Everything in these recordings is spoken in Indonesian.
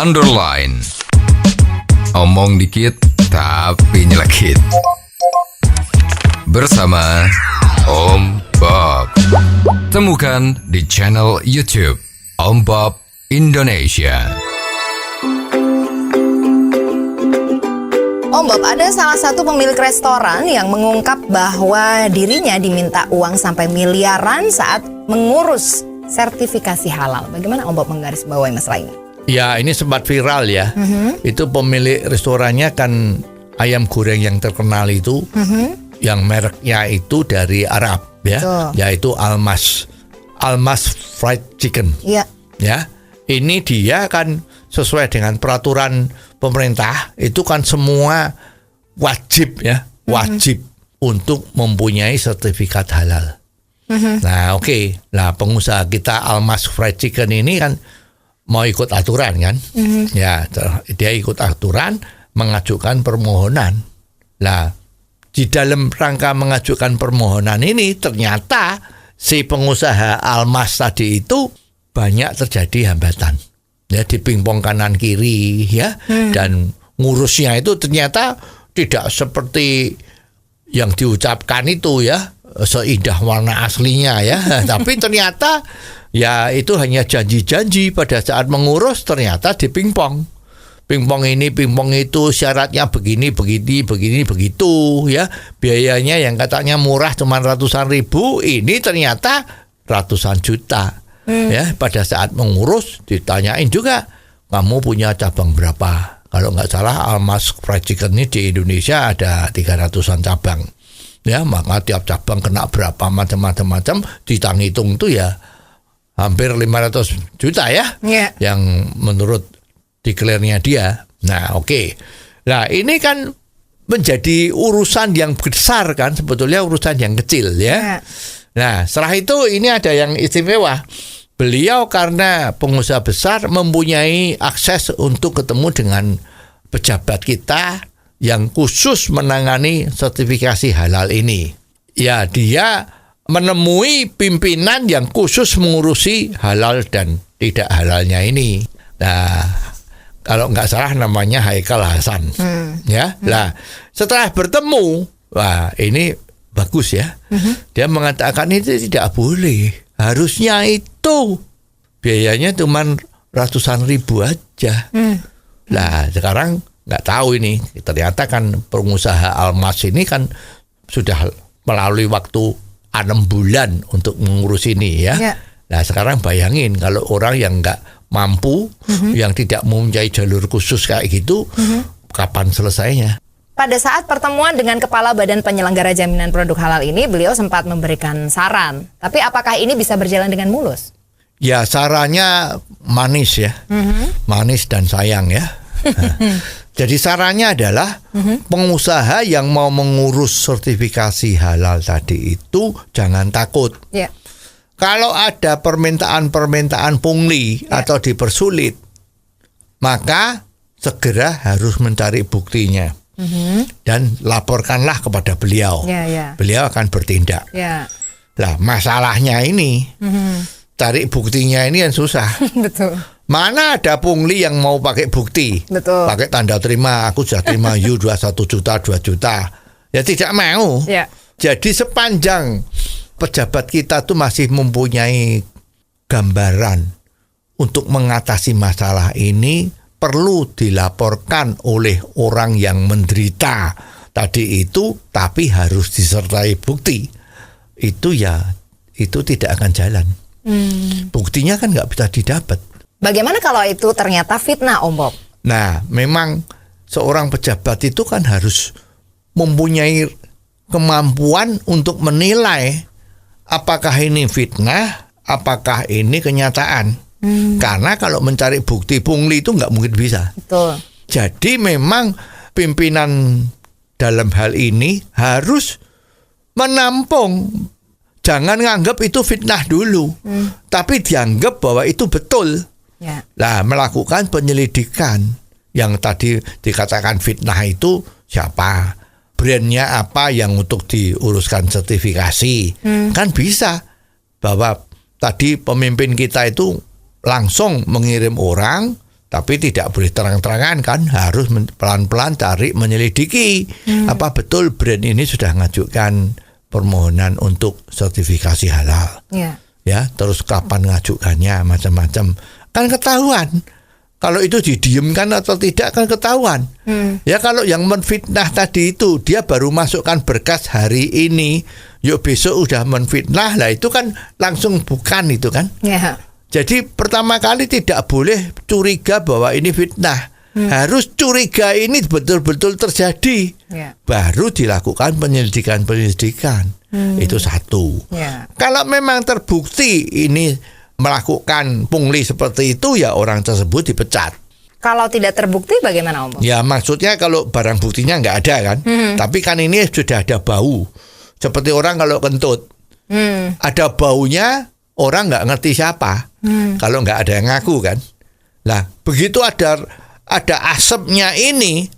underline. Omong dikit tapi nyelekit. Bersama Om Bob. Temukan di channel YouTube Om Bob Indonesia. Om Bob, ada salah satu pemilik restoran yang mengungkap bahwa dirinya diminta uang sampai miliaran saat mengurus sertifikasi halal. Bagaimana Om Bob menggarisbawahi masalah ini? Ya, ini sempat viral ya. Itu pemilik restorannya kan ayam goreng yang terkenal itu, yang mereknya itu dari Arab ya, yaitu Almas Fried Chicken. Iya. Ya, ini dia kan sesuai dengan peraturan pemerintah itu kan semua wajib ya, wajib untuk mempunyai sertifikat halal. Nah, oke. Nah, pengusaha kita Almas Fried Chicken ini kan mau ikut aturan kan? Ya, dia ikut aturan, mengajukan permohonan. Nah, di dalam rangka mengajukan permohonan ini ternyata si pengusaha Almas tadi itu banyak terjadi hambatan. Ya, di pingpong kanan kiri ya, dan ngurusnya itu ternyata tidak seperti yang diucapkan itu ya, seindah warna aslinya ya. Tapi ternyata ya itu hanya janji-janji, pada saat mengurus ternyata di pingpong. Pingpong ini, pingpong itu, syaratnya begini, begitu ya. Biayanya yang katanya murah cuma ratusan ribu, ini ternyata ratusan juta. Ya, pada saat mengurus ditanyain juga, kamu punya cabang berapa? Kalau nggak salah Almas Fried Chicken ini di Indonesia ada 300-an cabang. Ya, maka tiap cabang kena berapa macam-macam, hitung itu ya hampir 500 juta ya. Yang menurut declare-nya dia. Nah, oke. Nah, ini kan menjadi urusan yang besar kan, sebetulnya urusan yang kecil ya. Nah, setelah itu ini ada yang istimewa. Beliau karena pengusaha besar mempunyai akses untuk ketemu dengan pejabat kita yang khusus menangani sertifikasi halal ini. Ya, dia menemui pimpinan yang khusus mengurusi halal dan tidak halalnya ini. Nah, kalau nggak salah namanya Haikal Hasan. Ya, nah setelah bertemu, wah ini bagus ya. Dia mengatakan itu tidak boleh. Harusnya itu biayanya cuma ratusan ribu aja. Nah, sekarang nggak tahu ini. Ternyata kan pengusaha Almas ini kan sudah melalui waktu 6 bulan untuk mengurus ini ya. Nah, sekarang bayangin kalau orang yang nggak mampu, yang tidak mempunyai jalur khusus kayak gitu, kapan selesainya? Pada saat pertemuan dengan Kepala Badan Penyelenggara Jaminan Produk Halal ini, beliau sempat memberikan saran. Tapi apakah ini bisa berjalan dengan mulus? Ya, sarannya manis ya. Manis dan sayang ya. Nah, jadi sarannya adalah pengusaha yang mau mengurus sertifikasi halal tadi itu jangan takut. Kalau ada permintaan-permintaan pungli atau dipersulit, maka segera harus mencari buktinya. Dan laporkanlah kepada beliau. Beliau akan bertindak. Lah, masalahnya ini cari buktinya ini yang susah. Betul. Mana ada pungli yang mau pakai bukti? Betul. Pakai tanda terima, aku sudah terima you 21 juta, 2 juta. Ya tidak mau. Jadi sepanjang pejabat kita tuh masih mempunyai gambaran untuk mengatasi masalah ini, perlu dilaporkan oleh orang yang menderita tadi itu, tapi harus disertai bukti. Itu ya, itu tidak akan jalan. Buktinya kan nggak bisa didapat. Bagaimana kalau itu ternyata fitnah, Om Bob? Nah, memang seorang pejabat itu kan harus mempunyai kemampuan untuk menilai apakah ini fitnah, apakah ini kenyataan. Karena kalau mencari bukti pungli itu nggak mungkin bisa. Betul. Jadi memang pimpinan dalam hal ini harus menampung. Jangan nganggap itu fitnah dulu, tapi dianggap bahwa itu betul. Nah, melakukan penyelidikan. Yang tadi dikatakan fitnah itu siapa, brandnya apa yang untuk diuruskan sertifikasi. Kan bisa bahwa tadi pemimpin kita itu langsung mengirim orang Tapi tidak boleh terang-terangan kan, harus pelan-pelan cari menyelidiki apa betul brand ini sudah mengajukan permohonan untuk sertifikasi halal. Ya. Ya, terus kapan ngajukannya, macam-macam. Kan ketahuan. Kalau itu didiamkan atau tidak kan ketahuan. Ya kalau yang menfitnah tadi itu dia baru masukkan berkas hari ini, yuk besok udah menfitnah, lah itu kan langsung bukan itu kan. Ya. Jadi pertama kali tidak boleh curiga bahwa ini fitnah. Harus curiga ini betul-betul terjadi. Ya. Baru dilakukan penyelidikan. Itu satu. Ya. Kalau memang terbukti ini melakukan pungli seperti itu, ya orang tersebut dipecat. Kalau tidak terbukti bagaimana Om Bob? Ya maksudnya kalau barang buktinya nggak ada kan. Tapi kan ini sudah ada bau. Seperti orang kalau kentut. Ada baunya, orang nggak ngerti siapa. Kalau nggak ada yang ngaku kan. Nah begitu ada asapnya ini,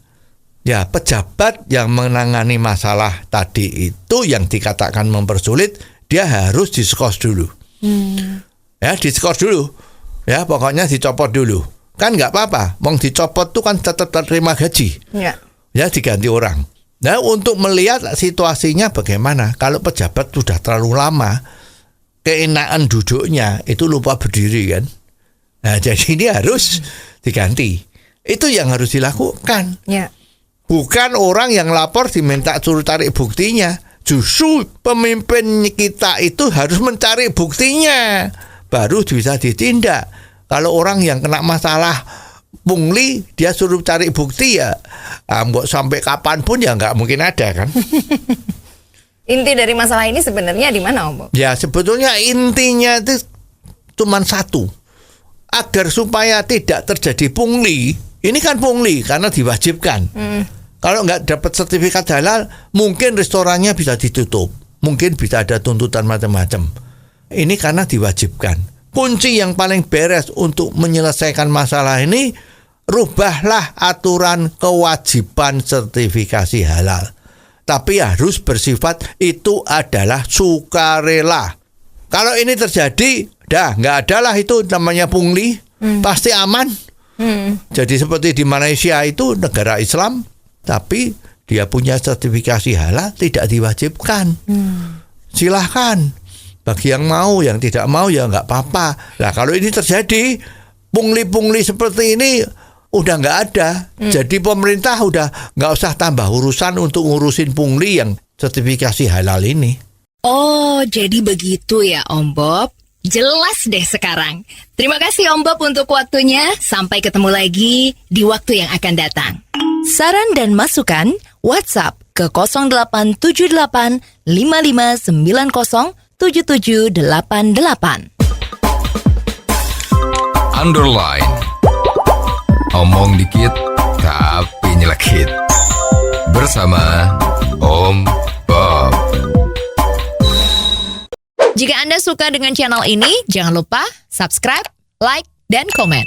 ya pejabat yang menangani masalah tadi itu yang dikatakan mempersulit, dia harus diskors dulu. Ya diskors dulu. Ya pokoknya dicopot dulu. Kan nggak apa-apa. Mau dicopot tuh kan tetap terima gaji. Ya diganti orang. Nah untuk melihat situasinya bagaimana. Kalau pejabat sudah terlalu lama, keenakan duduknya itu lupa berdiri kan. Nah jadi ini harus diganti. Itu yang harus dilakukan. Ya. Bukan orang yang lapor diminta suruh tarik buktinya. Justru pemimpin kita itu harus mencari buktinya, baru bisa ditindak. Kalau orang yang kena masalah pungli, dia suruh cari bukti ya, sampai kapanpun ya nggak mungkin ada kan. Inti dari masalah ini sebenarnya di mana Om Bob? Ya sebetulnya intinya itu cuma satu, agar supaya tidak terjadi pungli. Ini kan pungli karena diwajibkan. Kalau nggak dapat sertifikat halal, mungkin restorannya bisa ditutup, mungkin bisa ada tuntutan macam-macam. Ini karena diwajibkan. Kunci yang paling beres untuk menyelesaikan masalah ini, rubahlah aturan kewajiban sertifikasi halal. Tapi harus bersifat itu adalah sukarela. Kalau ini terjadi, nggak adalah itu namanya pungli, pasti aman. Jadi seperti di Malaysia itu negara Islam, tapi dia punya sertifikasi halal tidak diwajibkan. Silahkan. Bagi yang mau, yang tidak mau ya nggak apa-apa. Nah kalau ini terjadi, pungli-pungli seperti ini udah nggak ada. Jadi pemerintah udah nggak usah tambah urusan untuk ngurusin pungli yang sertifikasi halal ini. Oh, jadi begitu ya Om Bob. Jelas deh sekarang. Terima kasih Om Bob untuk waktunya. Sampai ketemu lagi di waktu yang akan datang. Saran dan masukan WhatsApp ke 0878 5590 7788. Underline. Omong dikit tapi nyelekit. Bersama Om Bob. Jika Anda suka dengan channel ini, jangan lupa subscribe, like, dan komen.